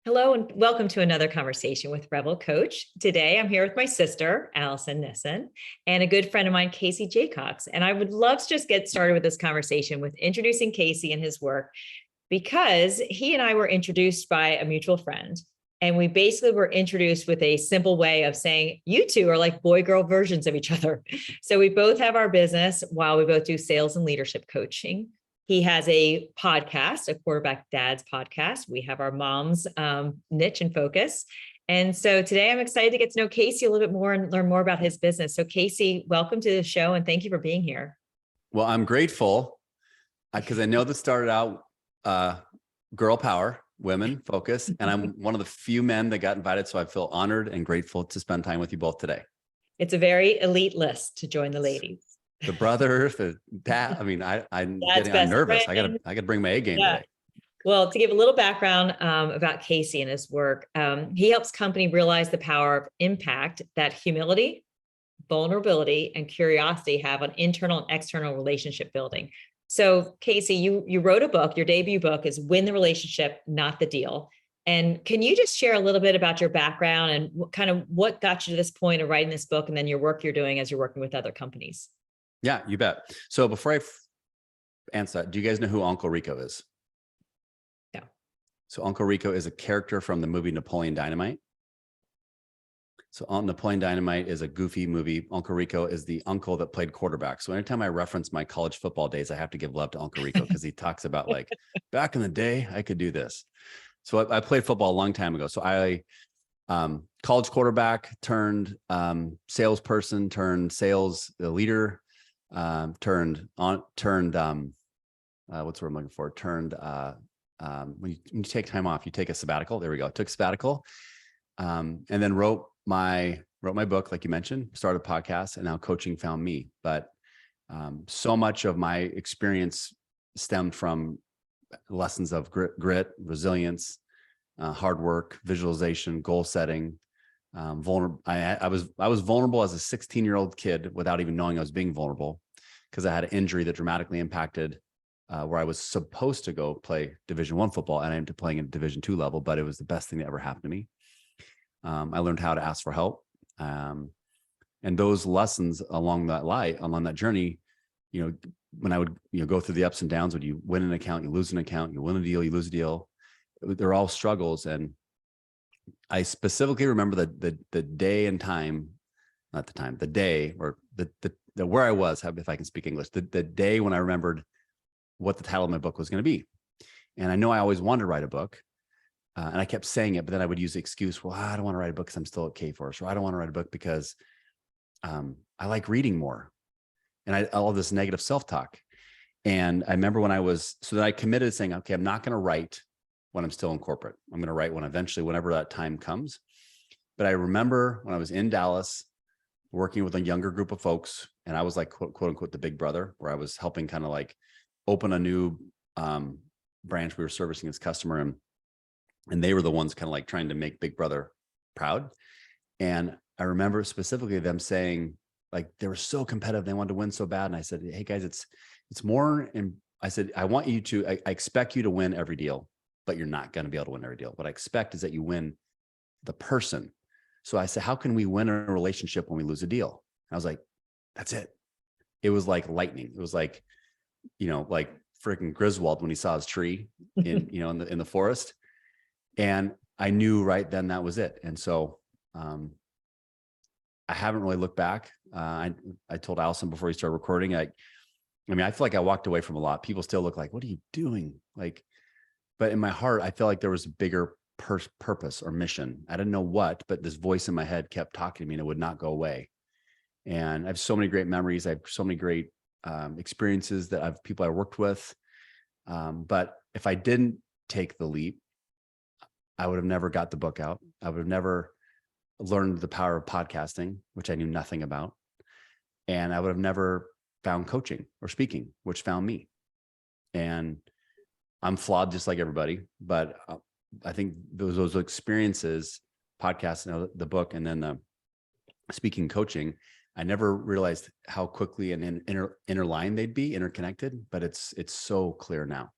Hello and welcome to another conversation with Revel Coach. Today I'm here with my sister, Allison Nissen, and a good friend of mine, Casey Jacox. And I would love to just get started with this conversation with introducing Casey and his work because he and I were introduced by a mutual friend. And we basically were introduced with a simple way of saying, you two are like boy-girl versions of each other. So we both have our business while we both do sales and leadership coaching. He has a podcast, a quarterback dad's podcast. We have our mom's niche and focus. And so today I'm excited to get to know Casey a little bit more and learn more about his business. So Casey, welcome to the show and thank you for being here. Well, I'm grateful because I know this started out girl power, women focus, and I'm one of the few men that got invited. So I feel honored and grateful to spend time with you both today. It's a very elite list to join the ladies. The brother, the dad. I mean, I'm nervous. Friend. I gotta bring my A game today. Well, to give a little background about Casey and his work, he helps companies realize the power of impact that humility, vulnerability, and curiosity have on internal and external relationship building. So, Casey, you wrote a book. Your debut book is "Win the Relationship, Not the Deal." And can you just share a little bit about your background and what got you to this point of writing this book, and then your work you're doing as you're working with other companies? Yeah, you bet. So before I answer that, do you guys know who Uncle Rico is? Yeah. So Uncle Rico is a character from the movie Napoleon Dynamite. So Napoleon Dynamite is a goofy movie. Uncle Rico is the uncle that played quarterback. So anytime I reference my college football days, I have to give love to Uncle Rico because he talks about like, back in the day, I could do this. So I played football a long time ago. So I college quarterback turned salesperson, turned sales leader, what's the word I'm looking for? When you take time off, you take a sabbatical. There we go. Took sabbatical, and then wrote my book, like you mentioned, started a podcast, and now coaching found me. But so much of my experience stemmed from lessons of grit, resilience, hard work, visualization, goal setting. Vulnerable. I was vulnerable as a 16-year-old kid without even knowing I was being vulnerable because I had an injury that dramatically impacted where I was supposed to go play Division I football, and I ended up playing at Division II level, but it was the best thing that ever happened to me. I learned how to ask for help, and those lessons along that journey, when I would go through the ups and downs, when you win an account, you lose an account, you win a deal, you lose a deal, they're all struggles. And I specifically remember the day and time, not the time, the day, or the where I was, if I can speak English, the day when I remembered what the title of my book was going to be. And I know I always wanted to write a book, and I kept saying it, but then I would use the excuse, well, I don't want to write a book because I'm still at K-Force, or I don't want to write a book because I like reading more, and all this negative self-talk. And I remember so then I committed to saying, okay, I'm not going to write when I'm still in corporate. I'm going to write whenever that time comes. But I remember when I was in Dallas working with a younger group of folks, and I was like, quote unquote, the big brother, where I was helping kind of like open a new branch we were servicing as customer. And they were the ones kind of like trying to make Big Brother proud. And I remember specifically them saying, like, they were so competitive. They wanted to win so bad. And I said, hey guys, it's more. And I said, I expect you to win every deal, but you're not going to be able to win every deal. What I expect is that you win the person. So I said, how can we win a relationship when we lose a deal? And I was like, that's it. It was like lightning. It was like, like freaking Griswold when he saw his tree in the forest. And I knew right then that was it. And so I haven't really looked back. I told Allison before we started recording, I feel like I walked away from a lot. People still look like, what are you doing? But in my heart, I felt like there was a bigger purpose or mission. I didn't know what, but this voice in my head kept talking to me and it would not go away. And I have so many great memories. I have so many great experiences that people I worked with. But if I didn't take the leap, I would have never got the book out. I would have never learned the power of podcasting, which I knew nothing about. And I would have never found coaching or speaking, which found me. And I'm flawed just like everybody, but I think those experiences, podcasting, the book, and then the speaking, coaching, I never realized how quickly and interlined they'd be, interconnected, but it's so clear now.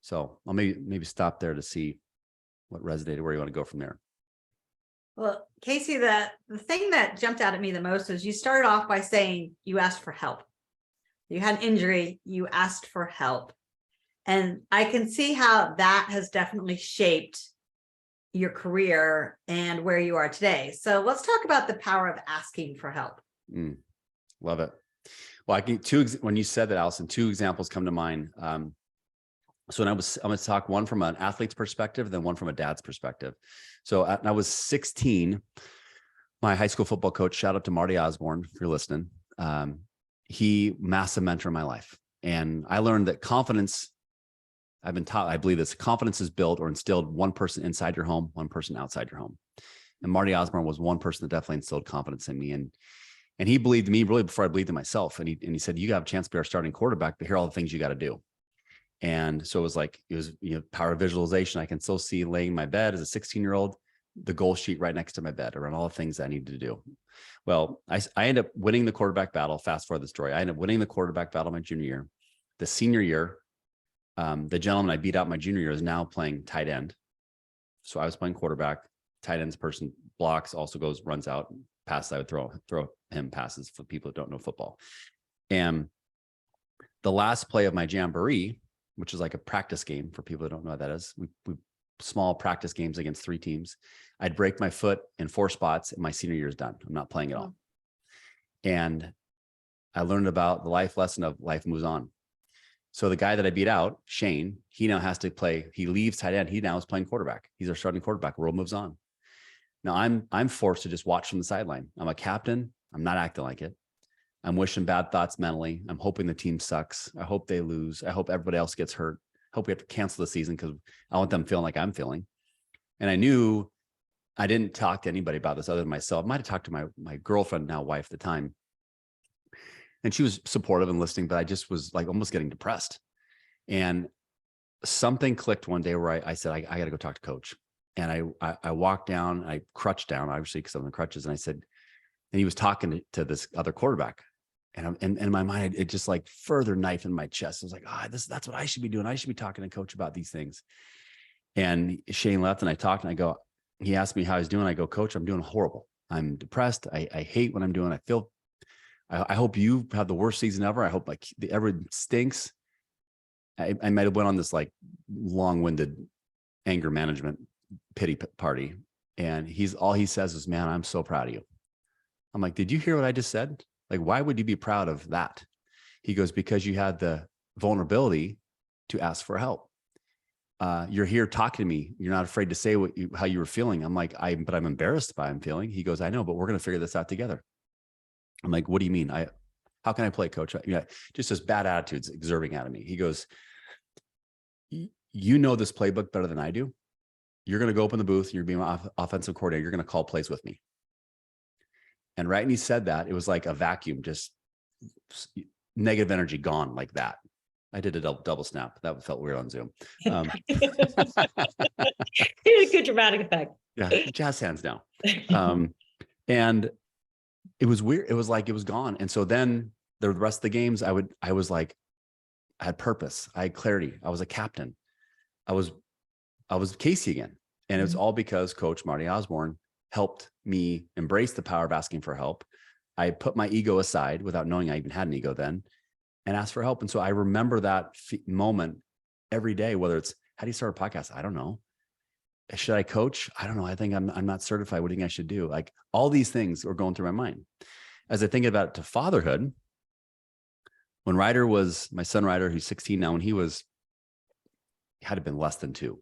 So I'll maybe stop there to see what resonated, where you want to go from there? Well, Casey, the thing that jumped out at me the most is you started off by saying you asked for help. You had an injury, you asked for help. And I can see how that has definitely shaped your career and where you are today. So let's talk about the power of asking for help. Love it. Well, I can when you said that, Allison, two examples come to mind. So I'm going to talk one from an athlete's perspective, then one from a dad's perspective. So I was 16. My high school football coach, shout out to Marty Osborne, if you're listening. He massive mentor in my life. And I learned that confidence, I've been taught, I believe this, confidence is built or instilled one person inside your home, one person outside your home. And Marty Osborne was one person that definitely instilled confidence in me. And he believed in me really before I believed in myself. And he said, you have a chance to be our starting quarterback, but here are all the things you got to do. And so it was, power of visualization. I can still see laying in my bed as a 16-year-old, the goal sheet right next to my bed around all the things I needed to do. Well, I ended up winning the quarterback battle. Fast forward the story. I ended up winning the quarterback battle my junior year. The senior year, the gentleman I beat out my junior year is now playing tight end. So I was playing quarterback. Tight end's person blocks, also runs out, passes. I would throw him passes for people that don't know football. And the last play of my jamboree, which is like a practice game for people that don't know what that is. We small practice games against 3 teams. I'd break my foot in 4 spots and my senior year is done. I'm not playing at all. And I learned about the life lesson of life moves on. So the guy that I beat out, Shane, he now has to play. He leaves tight end. He now is playing quarterback. He's our starting quarterback. World moves on. Now I'm forced to just watch from the sideline. I'm a captain. I'm not acting like it. I'm wishing bad thoughts mentally. I'm hoping the team sucks. I hope they lose. I hope everybody else gets hurt. I hope we have to cancel the season because I want them feeling like I'm feeling. And I knew I didn't talk to anybody about this other than myself. I might have talked to my girlfriend, now wife at the time. And she was supportive and listening, but I just was like almost getting depressed. And something clicked one day where I said, I got to go talk to coach. And I walked down, I crutched down, obviously, because I'm on the crutches. And I said, and he was talking to this other quarterback. And in my mind, it just like further knife in my chest. I was like, that's what I should be doing. I should be talking to coach about these things. And Shane left and I talked and I go, he asked me how I was doing. I go, coach, I'm doing horrible. I'm depressed. I hate what I'm doing. I hope you have the worst season ever. I hope everything stinks. I might have went on this like long-winded anger management pity party. And all he says is, man, I'm so proud of you. I'm like, did you hear what I just said? Like, why would you be proud of that? He goes, because you had the vulnerability to ask for help. You're here talking to me. You're not afraid to say how you were feeling. I'm like, but I'm embarrassed by how I'm feeling. He goes, I know, but we're going to figure this out together. I'm like, what do you mean? How can I play, coach? Just this bad attitudes exerting out of me. He goes, you know this playbook better than I do. You're going to go up in the booth. You're being my offensive coordinator. You're going to call plays with me. And right when he said that, it was like a vacuum, just negative energy gone like that. I did a double snap. That felt weird on Zoom. It was a good dramatic effect. Yeah, jazz hands now. And it was weird. It was like it was gone. And so then the rest of the games, I was like, I had purpose. I had clarity. I was a captain. I was Casey again. And it was all because Coach Marty Osborne helped me embrace the power of asking for help. I put my ego aside without knowing I even had an ego then and asked for help. And so I remember that moment every day, whether it's, how do you start a podcast? I don't know. Should I coach? I don't know. I think I'm not certified. What do you think I should do? Like all these things were going through my mind. As I think about it to fatherhood, when Ryder was, my son Ryder, who's 16 now, when he had to been less than 2.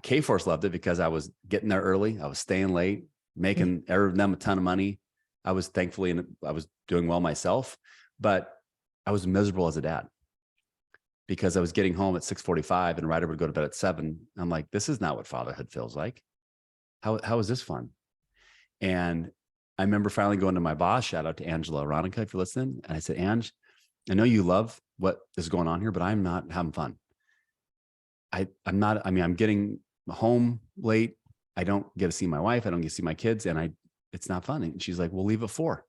K-Force loved it because I was getting there early. I was staying late, making them a ton of money. I was thankfully, I was doing well myself, but I was miserable as a dad because I was getting home at 6:45 and Ryder would go to bed at 7. I'm like, this is not what fatherhood feels like. How is this fun? And I remember finally going to my boss, shout out to Angela Aronica, if you're listening. And I said, Ange, I know you love what is going on here, but I'm not having fun. I'm getting home late. I don't get to see my wife. I don't get to see my kids. And it's not fun. And she's like, we'll leave at 4.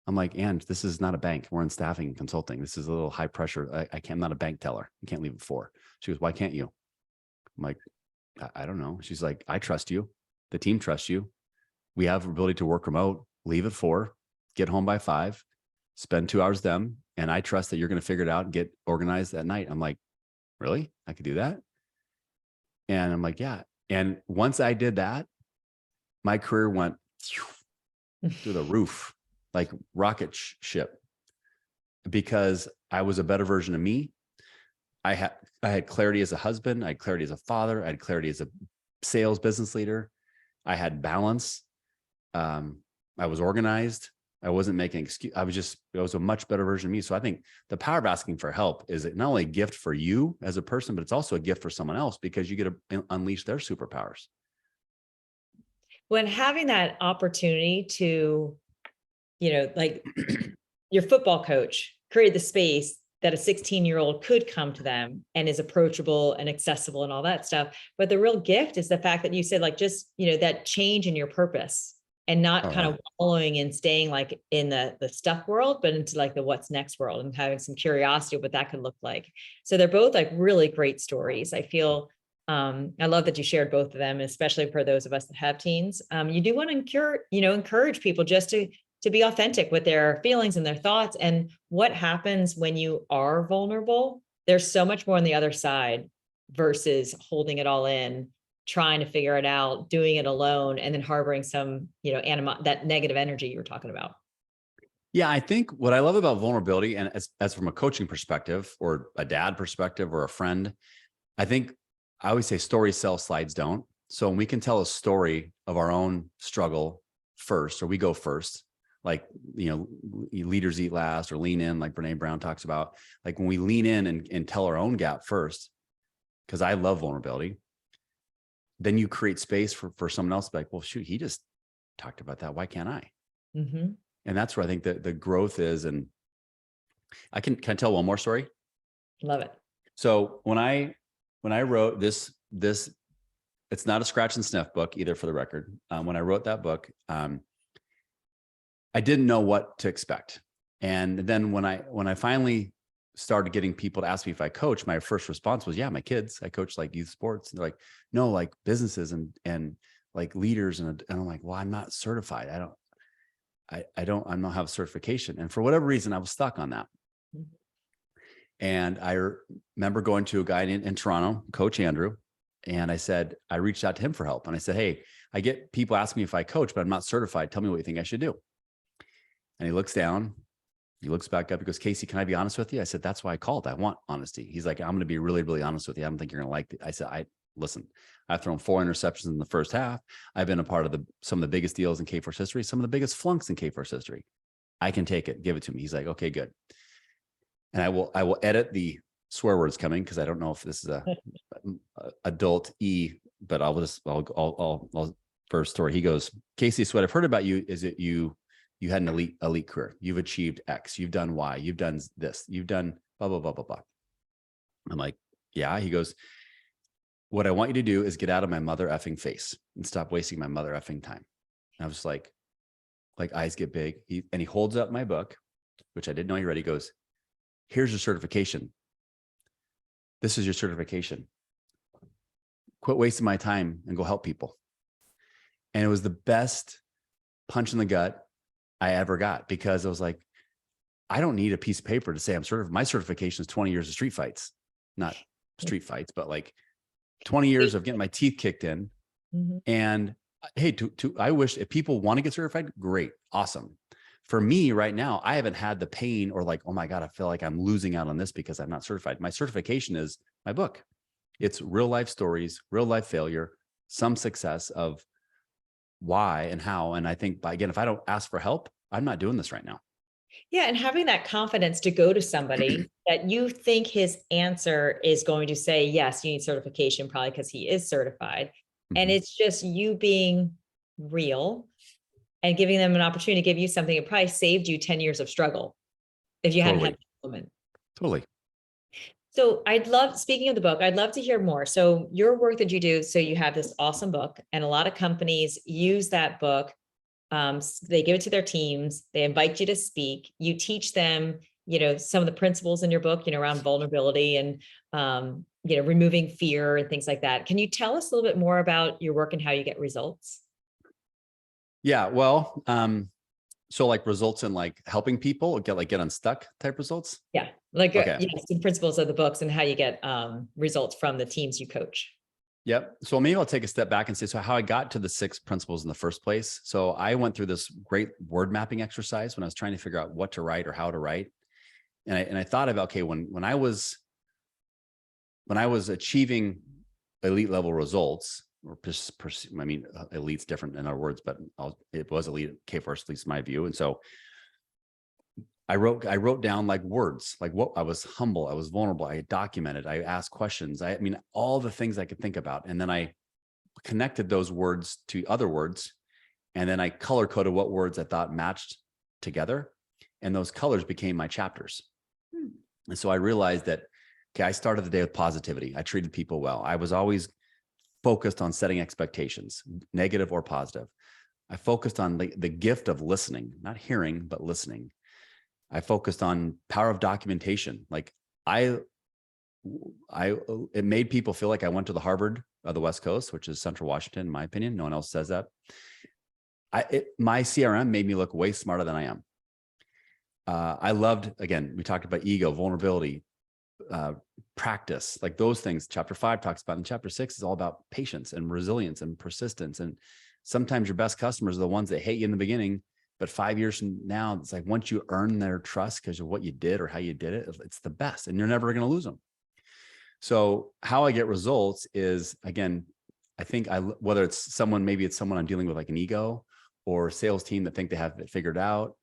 I'm like, Ange, this is not a bank. We're in staffing and consulting. This is a little high pressure. I'm not a bank teller. You can't leave at 4. She goes, why can't you? I'm like, I don't know. She's like, I trust you. The team trusts you. We have the ability to work remote, leave at 4, get home by 5, spend 2 hours with them. And I trust that you're going to figure it out and get organized at night. I'm like, really? I could do that? And I'm like, yeah. And once I did that, my career went through the roof, like rocket ship, because I was a better version of me. I had clarity as a husband. I had clarity as a father. I had clarity as a sales business leader. I had balance. I was organized. I wasn't making excuse. I was a much better version of me. So I think the power of asking for help is not only a gift for you as a person, but it's also a gift for someone else, because you get to unleash their superpowers. When having that opportunity to, like your football coach created the space that a 16-year-old could come to them and is approachable and accessible and all that stuff. But the real gift is the fact that you said, like, just, that change in your purpose and not kind of wallowing and staying like in the stuff world, but into like the what's next world, and having some curiosity of what that could look like. So they're both like really great stories. I feel, I love that you shared both of them, especially for those of us that have teens. You do want to encourage people just to be authentic with their feelings and their thoughts. And what happens when you are vulnerable, there's so much more on the other side versus holding it all in, trying to figure it out, doing it alone, and then harboring some, that negative energy you were talking about. Yeah, I think what I love about vulnerability, and as from a coaching perspective or a dad perspective or a friend, I think I always say stories sell, slides don't. So when we can tell a story of our own struggle first, or we go first, like, leaders eat last, or lean in, like Brene Brown talks about, like when we lean in and tell our own gap first, because I love vulnerability, then you create space for someone else to be like, well, shoot, he just talked about that. Why can't I? Mm-hmm. And that's where I think that the growth is. And can I tell one more story? Love it. So when I wrote this, it's not a scratch and sniff book either, for the record. When I wrote that book, I didn't know what to expect. And then when I finally started getting people to ask me if I coach, my first response was, yeah, my kids, I coach like youth sports. And they're like, no, like businesses and like leaders. And I'm like, well, I'm not certified. I don't have a certification. And for whatever reason, I was stuck on that. Mm-hmm. And I remember going to a guy in Toronto, Coach Andrew. And I reached out to him for help. And I said, hey, I get people asking me if I coach, but I'm not certified. Tell me what you think I should do. And he looks down, he looks back up, he goes, Casey, can I be honest with you? I said, that's why I called. I want honesty. He's like, I'm going to be really, really honest with you. I don't think you're going to like it. I said, listen, I've thrown 4 interceptions in the first half. I've been a part of some of the biggest deals in K-Force history, some of the biggest flunks in K-Force history. I can take it. Give it to me. He's like, okay, good. And I will edit the swear words coming, because I don't know if this is a adult but I'll first story. He goes, Casey, so what I've heard about you is that you had an elite career. You've achieved X, you've done Y, you've done this, you've done blah, blah, blah, blah, blah. I'm like, yeah. He goes, what I want you to do is get out of my mother effing face and stop wasting my mother effing time. And I was like eyes get big. He holds up my book, which I didn't know he read. He goes, here's your certification. This is your certification. Quit wasting my time and go help people. And it was the best punch in the gut I ever got, because I was like, I don't need a piece of paper to say I'm certified. My certification is 20 years of street fights, not street fights, but like 20 years of getting my teeth kicked in. Mm-hmm. And hey, I wish, if people want to get certified, great, awesome. For me right now, I haven't had the pain or like, oh my God, I feel like I'm losing out on this because I'm not certified. My certification is my book. It's real life stories, real life failure, some success of why and how. And I think, again, if I don't ask for help, I'm not doing this right now. Yeah. And having that confidence to go to somebody that you think his answer is going to say, yes, you need certification, probably because he is certified. Mm-hmm. And it's just you being real and giving them an opportunity to give you something. It probably saved you 10 years of struggle if you hadn't had a moment. Totally. So speaking of the book, I'd love to hear more. So your work that you do, so you have this awesome book, and a lot of companies use that book. They give it to their teams. They invite you to speak. You teach them, some of the principles in your book, around vulnerability and removing fear and things like that. Can you tell us a little bit more about your work and how you get results? Yeah, well, so like results in like helping people get unstuck type results. Yeah, like Okay. some principles of the books and how you get results from the teams you coach. Yep. So maybe I'll take a step back and say, so how I got to the 6 principles in the first place. So I went through this great word mapping exercise when I was trying to figure out what to write or how to write. And I thought about, okay, when I was achieving elite level results, or I mean, elite's different in our words, but it was elite at K-Force, at least my view. And so I wrote down like words, like what I was humble, I was vulnerable, I documented, I asked questions. I mean, all the things I could think about. And then I connected those words to other words. And then I color coded what words I thought matched together. And those colors became my chapters. And so I realized that, okay, I started the day with positivity. I treated people well. I was always focused on setting expectations, negative or positive. I focused on the gift of listening, not hearing, but listening. I focused on power of documentation. Like it made people feel like I went to the Harvard of the West Coast, which is Central Washington, in my opinion. No one else says that. My CRM made me look way smarter than I am. I loved, again, we talked about ego, vulnerability, practice, like those things. Chapter 5 talks about, and chapter 6 is all about patience and resilience and persistence. And sometimes your best customers are the ones that hate you in the beginning, but 5 years from now, it's like once you earn their trust because of what you did or how you did it, it's the best, and you're never going to lose them. So how I get results is, again, I think whether it's someone, maybe it's someone I'm dealing with like an ego, or a sales team that think they have it figured out.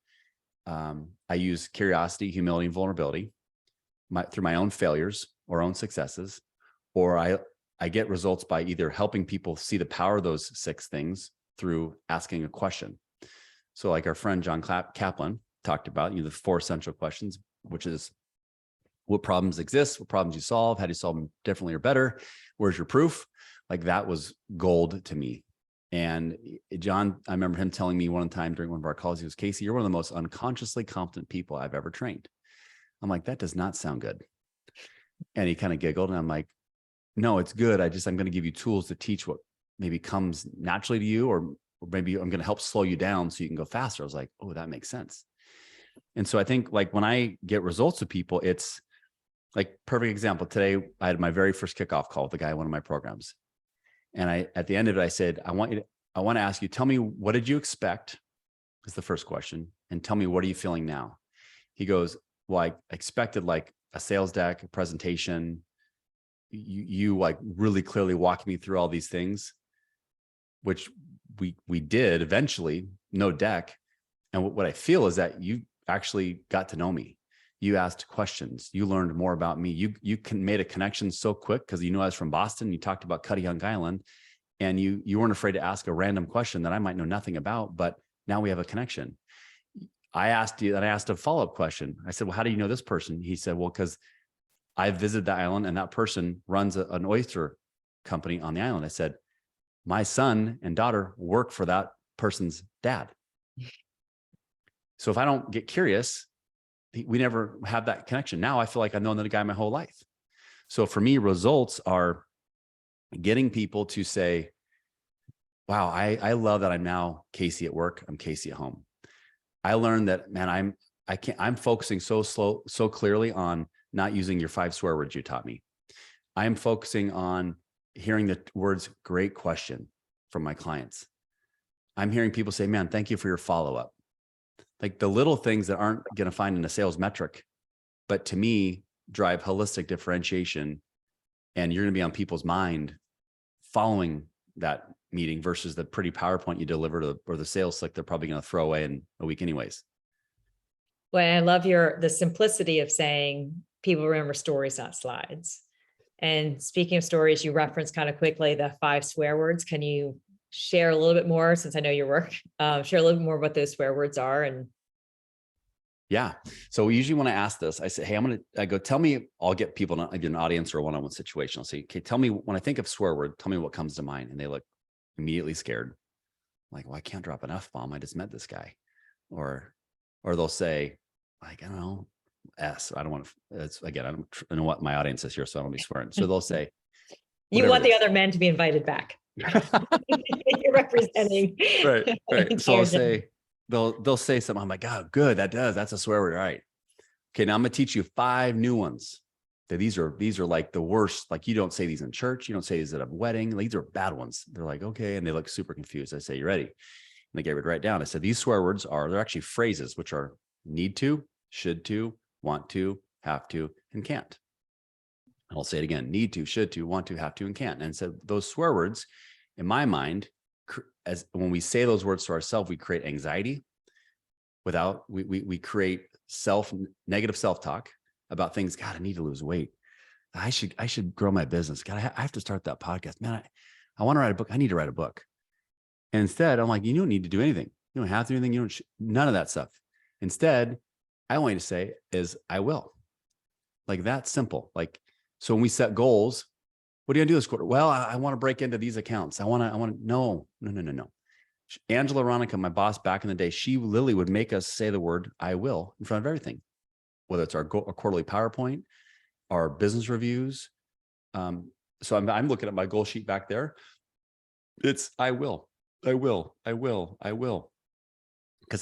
I use curiosity, humility, and vulnerability through my own failures or own successes, or I get results by either helping people see the power of those 6 things through asking a question. So like our friend John Kaplan talked about, the 4 essential questions, which is what problems exist, what problems you solve, how do you solve them differently or better? Where's your proof? Like that was gold to me. And John, I remember him telling me one time during one of our calls, he goes, Casey, you're one of the most unconsciously competent people I've ever trained. I'm like, that does not sound good. And he kind of giggled, and I'm like, no, it's good. I'm going to give you tools to teach what maybe comes naturally to you, or maybe I'm going to help slow you down so you can go faster. I was like, oh, that makes sense. And so I think like when I get results with people, it's like perfect example. Today, I had my very first kickoff call with the guy in one of my programs. And at the end of it, I said, I want to ask you, tell me, what did you expect? Is the first question. And tell me, what are you feeling now? He goes, well, I expected like a sales deck, a presentation, you like really clearly walking me through all these things, which we did eventually, no deck. And what I feel is that you actually got to know me. You asked questions. You learned more about me. You made a connection so quick because you knew I was from Boston. You talked about Cuddy-Young Island, and you weren't afraid to ask a random question that I might know nothing about, but now we have a connection. I asked a follow-up question. I said, well, how do you know this person? He said, well, because I visited the island and that person runs an oyster company on the island. I said, my son and daughter work for that person's dad. So if I don't get curious, we never have that connection. Now I feel like I've known that guy my whole life. So for me, results are getting people to say, wow, I love that I'm now Casey at work. I'm Casey at home. I learned that, man, I'm focusing so clearly on not using your 5 swear words you taught me. I'm focusing on hearing the words, great question, from my clients. I'm hearing people say, man, thank you for your follow-up. Like the little things that aren't going to find in a sales metric, but to me drive holistic differentiation. And you're going to be on people's mind following that meeting versus the pretty PowerPoint you deliver or the sales slick they're probably going to throw away in a week anyways. Well, I love the simplicity of saying people remember stories, not slides. And speaking of stories, you referenced kind of quickly the 5 swear words. Can you share a little bit more, since I know your work, share a little bit more what those swear words are? And yeah. So usually when I ask this, I say, hey, tell me, I'll get people in an audience or a one-on-one situation. I'll say, okay, tell me, when I think of swear word, tell me what comes to mind. And they look immediately scared. I'm like, well, I can't drop an F-bomb. I just met this guy. Or they'll say, like, I don't know, S. I don't want to, it's again, I don't know what my audience is here, so I don't be swearing. So they'll say, You whatever want it the is. other men to be invited back. You're representing. Right. So I'll entire say, they'll say something. I'm like, oh, good. That's a swear word. All right. Okay. Now I'm going to teach you 5 new ones. These are like the worst. Like, you don't say these in church. You don't say these at a wedding. These are bad ones. They're like, okay. And they look super confused. I say, you ready? And they get it right down. I said, these swear words they're actually phrases, which are need to, should to, want to, have to, and can't. And I'll say it again: need to, should to, want to, have to, and can't. And so those swear words, in my mind, as when we say those words to ourselves, we create anxiety. We create negative self-talk about things. God, I need to lose weight. I should grow my business. God, I have to start that podcast. Man, I want to write a book. I need to write a book. And instead, I'm like, you don't need to do anything. You don't have to do anything. None of that stuff. Instead, I want you to say is, I will. Like, that simple. Like, so when we set goals, what are you gonna do this quarter? Well, I want to break into these accounts. No. Angela Ronica, my boss back in the day, she literally would make us say the word I will in front of everything, whether it's our quarterly PowerPoint, our business reviews. So I'm looking at my goal sheet back there. It's I will. Because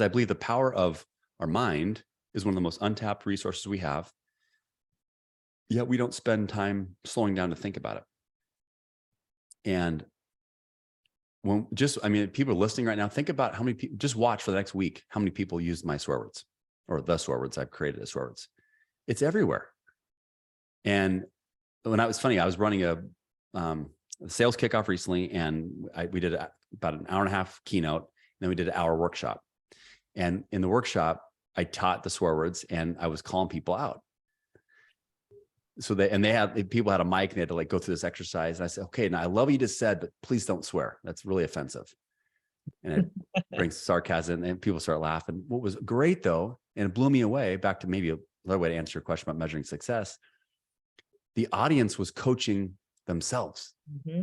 I believe the power of our mind is one of the most untapped resources we have. Yet we don't spend time slowing down to think about it. And people are listening right now. Think about how many people, just watch for the next week, how many people use my swear words or the swear words I've created as swear words. It's everywhere. And when I was running a sales kickoff recently, and we did about an hour and a half keynote, and then we did an hour workshop. And in the workshop, I taught the swear words, and I was calling people out. So people had a mic, and they had to like go through this exercise. And I said, okay, now I love what you just said, but please don't swear. That's really offensive. And it brings sarcasm, and people start laughing. What was great though, and it blew me away, back to maybe another way to answer your question about measuring success. The audience was coaching themselves.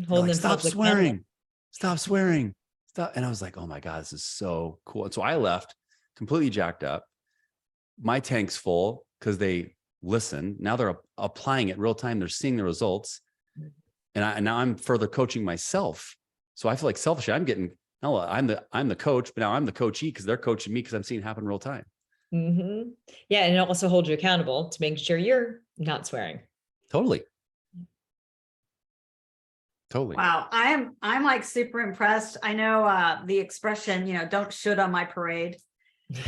Holding like, stop themselves swearing, stop swearing, stop. And I was like, oh my God, this is so cool. And so I left completely jacked up. My tank's full because they listen. Now they're applying it real time. They're seeing the results. And now I'm further coaching myself. So I feel like selfishly, I'm the coach, but now I'm the coachee because they're coaching me because I'm seeing it happen real time. Mm-hmm. Yeah. And it also holds you accountable to make sure you're not swearing. Totally. Wow. I'm like super impressed. I know the expression, don't should on my parade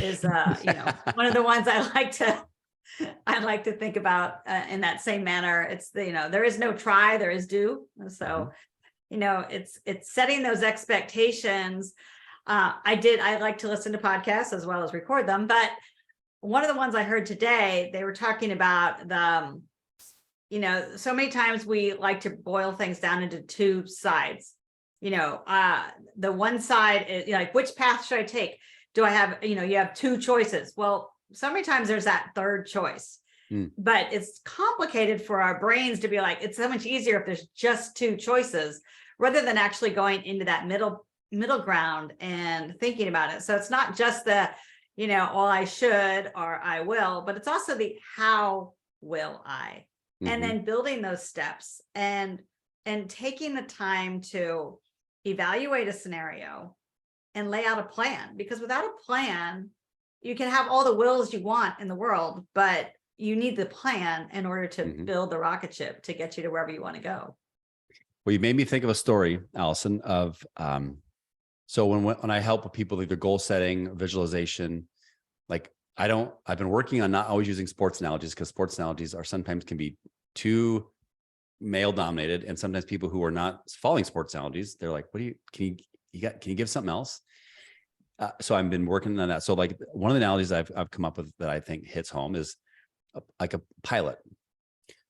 is, one of the ones I like to think about in that same manner. It's there is no try, there is do. So, it's setting those expectations. I like to listen to podcasts as well as record them, but one of the ones I heard today, they were talking about so many times we like to boil things down into 2 sides. The one side is like, which path should I take? Do I have, you have 2 choices? Well, so many times there's that 3rd choice, but it's complicated for our brains to be like, it's so much easier if there's just 2 choices rather than actually going into that middle ground and thinking about it. So it's not just the, well, I should or I will, but it's also the how will I? And then building those steps and taking the time to evaluate a scenario and lay out a plan, because without a plan, you can have all the wills you want in the world, but you need the plan in order to build the rocket ship to get you to wherever you want to go. Well, you made me think of a story, Allison, of so when I help with people with their goal setting, visualization, like I've been working on not always using sports analogies, because sports analogies sometimes can be too male dominated. And sometimes people who are not following sports analogies, they're like, can you give something else? So I've been working on that. So like one of the analogies I've come up with that I think hits home is like a pilot.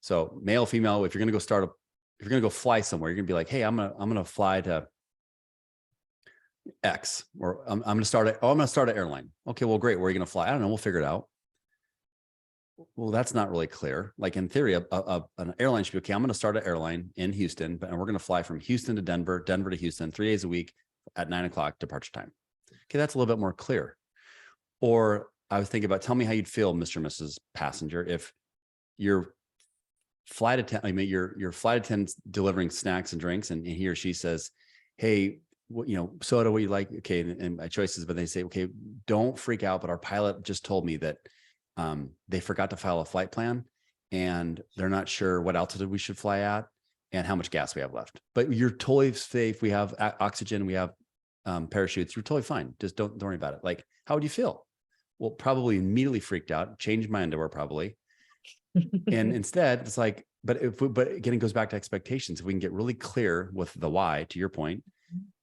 So male, female, if you're going to go fly somewhere, you're going to be like, hey, I'm going to fly to X, or I'm going to start an airline. Okay, well, great. Where are you going to fly? I don't know. We'll figure it out. Well, that's not really clear. Like in theory, an airline should be, okay, I'm going to start an airline in Houston, and we're going to fly from Houston to Denver, Denver to Houston, 3 days a week at 9:00 departure time. Okay, that's a little bit more clear. Or I was thinking about, tell me how you'd feel, Mr. and Mrs. Passenger, if your flight attendant, your flight attendant's delivering snacks and drinks, and he or she says, hey, soda, what you like? Okay. And my choices, but they say, okay, don't freak out. But our pilot just told me that they forgot to file a flight plan and they're not sure what altitude we should fly at and how much gas we have left. But you're totally safe. We have oxygen, we have parachutes. You're totally fine. Just don't worry about it. Like, how would you feel? Well, probably immediately freaked out, changed my underwear probably. And instead it's like, but again, it goes back to expectations. If we can get really clear with the why, to your point,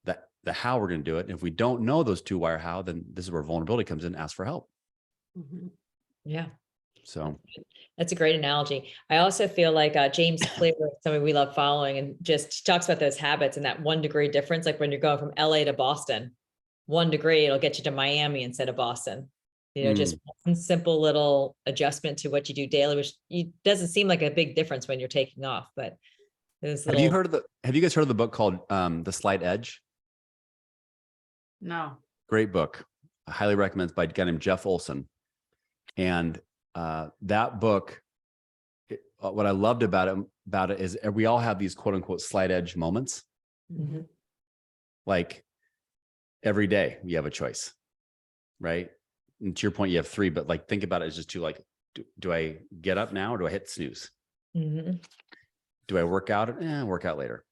that the how we're going to do it. And if we don't know those two why or how, then this is where vulnerability comes in, ask for help. Yeah. So that's a great analogy. I also feel like James Clear, somebody we love following, and just talks about those habits and that 1 degree difference. Like when you're going from LA to Boston, 1 degree, it'll get you to Miami instead of Boston. Just one simple little adjustment to what you do daily, which doesn't seem like a big difference when you're taking off, but have you guys heard of the book called The Slight Edge? No. Great book. I highly recommend. It's by a guy named Jeff Olson. And that book, what I loved about it is we all have these quote unquote slight edge moments. Like every day we have a choice, right? And to your point, you have 3, but like, think about it as just 2, like, do I get up now or do I hit snooze? Do I work out? Work out later.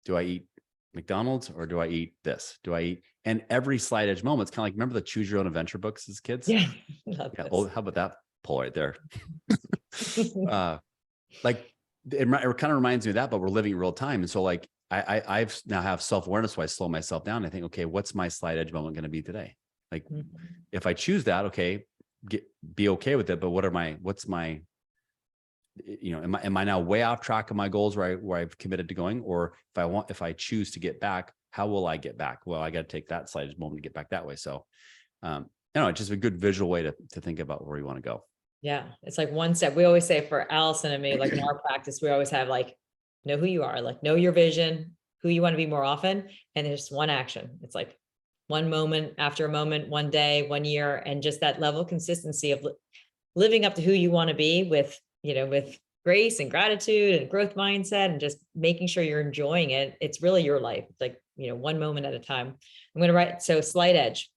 Do I eat McDonald's or do I eat this? And every slight edge moment, it's kind of like, remember the choose your own adventure books as kids? Yeah. Oh, how about that poll right there? Like it kind of reminds me of that, but we're living in real time. And so like, I've now have self-awareness. So I slow myself down. I think, okay, what's my slight edge moment going to be today? Like if I choose that, okay, be okay with it. But what's my, am I now way off track of my goals where I've committed to going? Or if I choose to get back, how will I get back? Well, I got to take that slight edge moment to get back that way. So, it's just a good visual way to think about where you want to go. Yeah. It's like one step. We always say for Allison and me, like in our practice, we always have like, know who you are, like know your vision, who you want to be more often. And there's one action. It's like one moment after a moment, one day, 1 year, and just that level of consistency of living up to who you want to be with grace and gratitude and growth mindset, and just making sure you're enjoying it. It's really your life. It's like, one moment at a time. I'm going to write. So Slight Edge.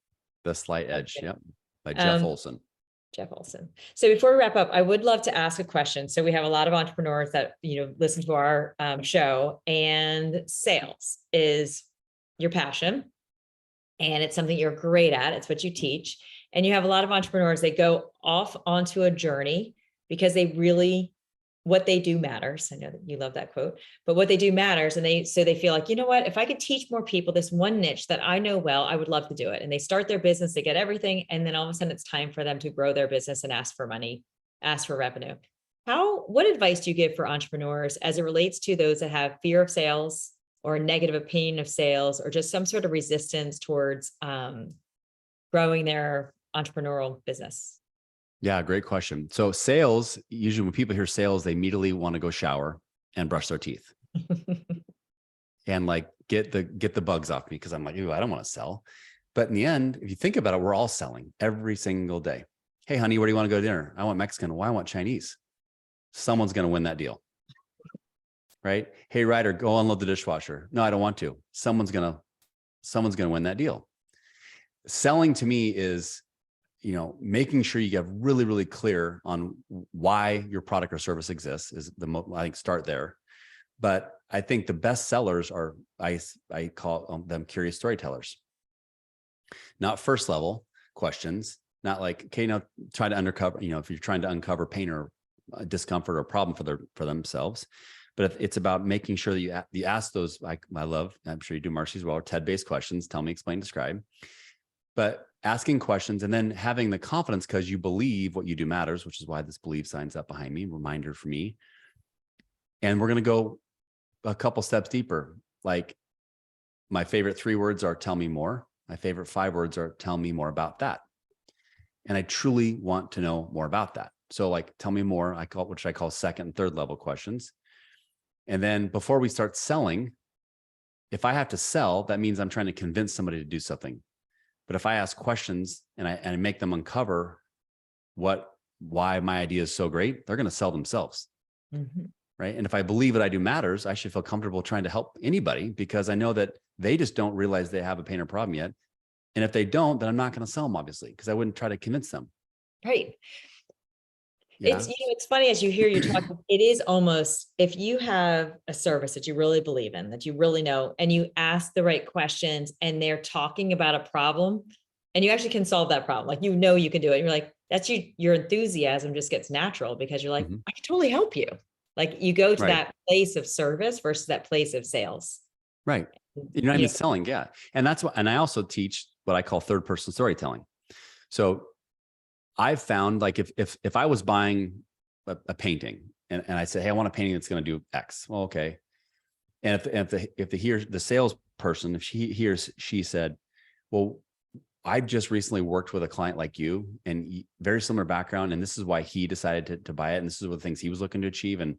The Slight Edge. Yep. By Jeff Olson. Jeff Olson. So before we wrap up, I would love to ask a question. So we have a lot of entrepreneurs that, listen to our show, and sales is your passion. And it's something you're great at. It's what you teach. And you have a lot of entrepreneurs, they go off onto a journey because what they do matters. I know that you love that quote, but what they do matters. And they feel like, you know what, if I could teach more people this one niche that I know well, I would love to do it. And they start their business, they get everything. And then all of a sudden it's time for them to grow their business and ask for money, ask for revenue. What advice do you give for entrepreneurs as it relates to those that have fear of sales or a negative opinion of sales, or just some sort of resistance towards growing their entrepreneurial business? Yeah, great question. So sales, usually when people hear sales, they immediately want to go shower and brush their teeth and like get the bugs off me, because I'm like, ooh, I don't want to sell. But in the end, if you think about it, we're all selling every single day. Hey, honey, where do you want to go to dinner? I want Mexican. Why? I want Chinese. Someone's going to win that deal. Right? Hey, Ryder, go unload the dishwasher. No, I don't want to. Someone's gonna win that deal. Selling to me is, making sure you get really, really clear on why your product or service exists is I think start there. But I think the best sellers are, I call them curious storytellers. Not first level questions, not like, okay, now try to uncover, if you're trying to uncover pain or discomfort or problem for themselves. But it's about making sure that you ask those, I love, I'm sure you do, Marcy, as well, TED-based questions, tell me, explain, describe. But asking questions and then having the confidence because you believe what you do matters, which is why this believe sign's up behind me, reminder for me. And we're going to go a couple steps deeper. Like my favorite 3 words are tell me more. My favorite 5 words are tell me more about that. And I truly want to know more about that. So like, tell me more, which I call second and third level questions. And then before we start selling, if I have to sell, that means I'm trying to convince somebody to do something. But if I ask questions and I make them uncover why my idea is so great, they're going to sell themselves. Mhm. Right. And if I believe what I do matters, I should feel comfortable trying to help anybody, because I know that they just don't realize they have a pain or problem yet. And if they don't, then I'm not going to sell them, obviously, because I wouldn't try to convince them. Right. Yeah. It's funny as you talk, it is almost, if you have a service that you really believe in, that you really know, and you ask the right questions and they're talking about a problem and you actually can solve that problem. Like, you can do it. You're like, that's your enthusiasm just gets natural because you're like, Mhm. I can totally help you. Like, you go to Right. that place of service versus that place of sales. Right. You're not even selling. Yeah. And that's what, and I also teach what I call third person storytelling. So I've found, like, if I was buying a painting and I said, hey, I want a painting that's going to do X. Well, okay. And if the salesperson, if she said, well, I just recently worked with a client like you and very similar background, and this is why he decided to buy it, and this is what the things he was looking to achieve. And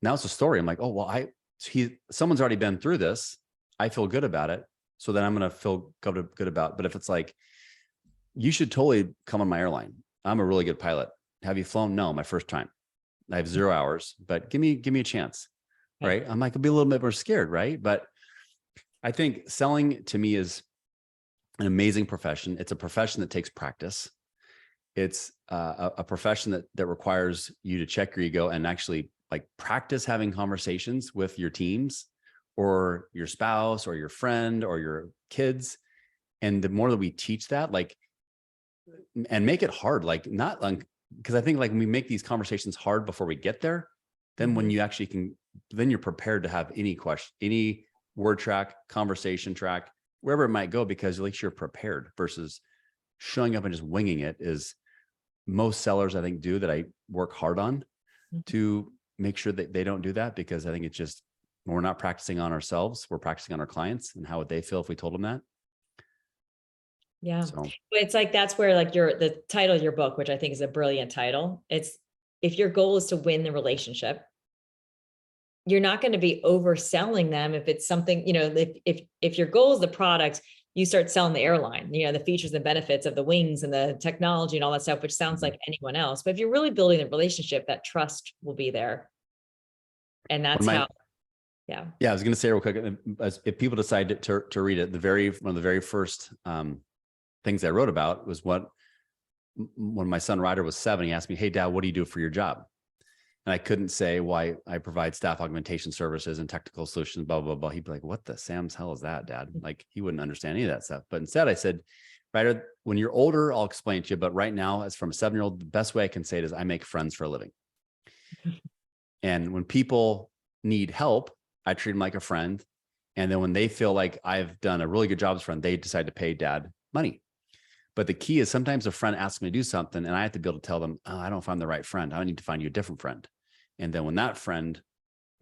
now it's a story. I'm like, oh, well, someone's already been through this. I feel good about it. So then I'm going to feel good about it. But if it's like, you should totally come on my airline. I'm a really good pilot. Have you flown? No, my first time. I have 0 hours, but give me a chance. Right. I'm like, I'll be a little bit more scared. Right. But I think selling to me is an amazing profession. It's a profession that takes practice. It's a profession that requires you to check your ego and actually, like, practice having conversations with your teams or your spouse or your friend or your kids. And the more that we teach that, like, and make it hard, like, not like, because I think, like, when we make these conversations hard before we get there, then when you actually can, then you're prepared to have any question, any word track, conversation track, wherever it might go, because at least you're prepared, versus showing up and just winging it is most sellers, I think, do, that I work hard on to make sure that they don't do that, because I think it's just, we're not practicing on ourselves, we're practicing on our clients and how would they feel if we told them that. Yeah. So, But it's like, that's where, like, the title of your book, which I think is a brilliant title. It's, if your goal is to win the relationship, you're not going to be overselling them. If it's something, if your goal is the product, you start selling the airline, the features and benefits of the wings and the technology and all that stuff, which sounds like anyone else. But if you're really building the relationship, that trust will be there. And that's how, yeah. Yeah, I was going to say real quick, if people decide to read it, one of the very first things I wrote about was when my son Ryder was 7, he asked me, hey, Dad, what do you do for your job? And I couldn't say why I provide staff augmentation services and technical solutions, blah, blah, blah. He'd be like, what the Sam's hell is that, Dad? Like, he wouldn't understand any of that stuff. But instead I said, Ryder, when you're older, I'll explain to you. But right now, as from a 7-year-old, the best way I can say it is I make friends for a living. And when people need help, I treat them like a friend. And then when they feel like I've done a really good job as a friend, they decide to pay Dad money. But the key is, sometimes a friend asks me to do something and I have to be able to tell them, oh, I don't know if I'm the right friend. I need to find you a different friend. And then when that friend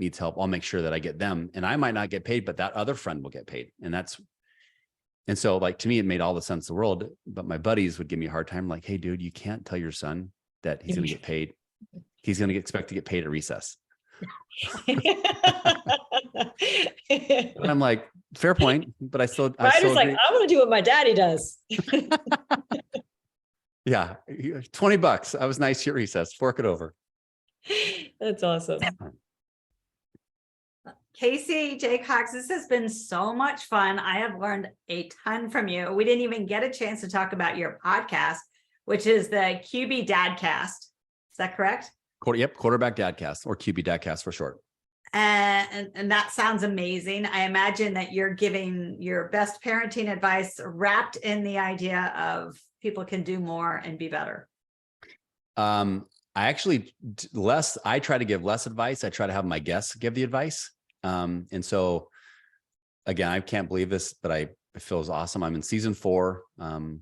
needs help, I'll make sure that I get them, and I might not get paid, but that other friend will get paid. And so, like, to me, it made all the sense in the world, but my buddies would give me a hard time. Like, hey, dude, you can't tell your son that he's going to get paid. He's going to expect to get paid at recess. But I'm like, fair point, but I still Ryder's agree. like, I want to do what my daddy does. Yeah, $20. I was nice at recess. Fork it over. That's awesome. Casey Jacox, this has been so much fun. I have learned a ton from you. We didn't even get a chance to talk about your podcast, which is the QB Dadcast. Is that correct? Yep, Quarterback Dadcast, or QB Dadcast for short. And that sounds amazing. I imagine that you're giving your best parenting advice wrapped in the idea of people can do more and be better. I actually I try to give less advice. I try to have my guests give the advice. And so, again, I can't believe this, but it feels awesome. I'm in season 4.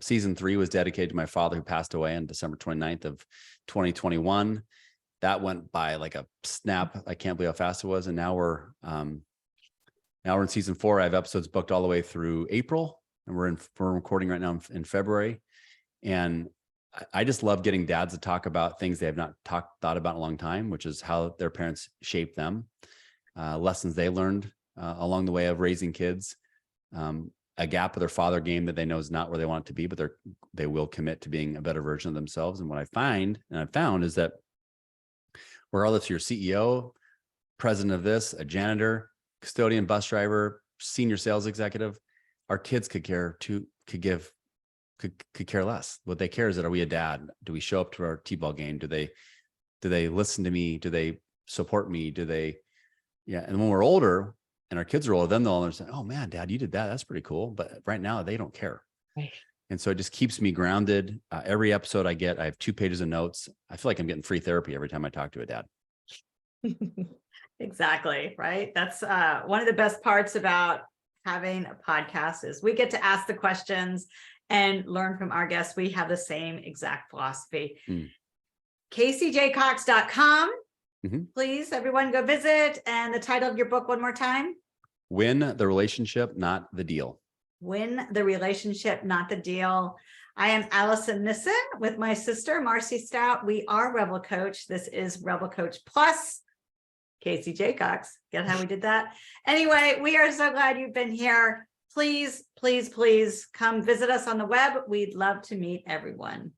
Season 3 was dedicated to my father, who passed away on December 29th of 2021. That went by like a snap. I can't believe how fast it was. And now we're in season 4. I have episodes booked all the way through April, and we're recording right now in February. And I just love getting dads to talk about things they have not thought about in a long time, which is how their parents shaped them, lessons they learned along the way of raising kids. a gap of their father game that they know is not where they want it to be, but they will commit to being a better version of themselves. And what I've found is that regardless you're CEO, president of this, a janitor, custodian, bus driver, senior sales executive, our kids could care less. What they care is that, are we a dad? Do we show up to our T-ball game? Do they listen to me? Do they support me? And when we're older and our kids are older, then they'll understand, oh man, dad, you did that. That's pretty cool. But right now they don't care. Right. And so it just keeps me grounded. Every episode I have 2 pages of notes. I feel like I'm getting free therapy every time I talk to a dad. Exactly. Right. That's one of the best parts about having a podcast is we get to ask the questions and learn from our guests. We have the same exact philosophy. CaseyJacox.com. Please, everyone, go visit. And the title of your book one more time. Win the relationship, not the deal. Win the relationship, not the deal. I am Allison Nissen with my sister, Marcy Stout. We are Revel Coach. This is Revel Coach Plus Casey Jacox. Get how we did that? Anyway, we are so glad you've been here. Please, please, please come visit us on the web. We'd love to meet everyone.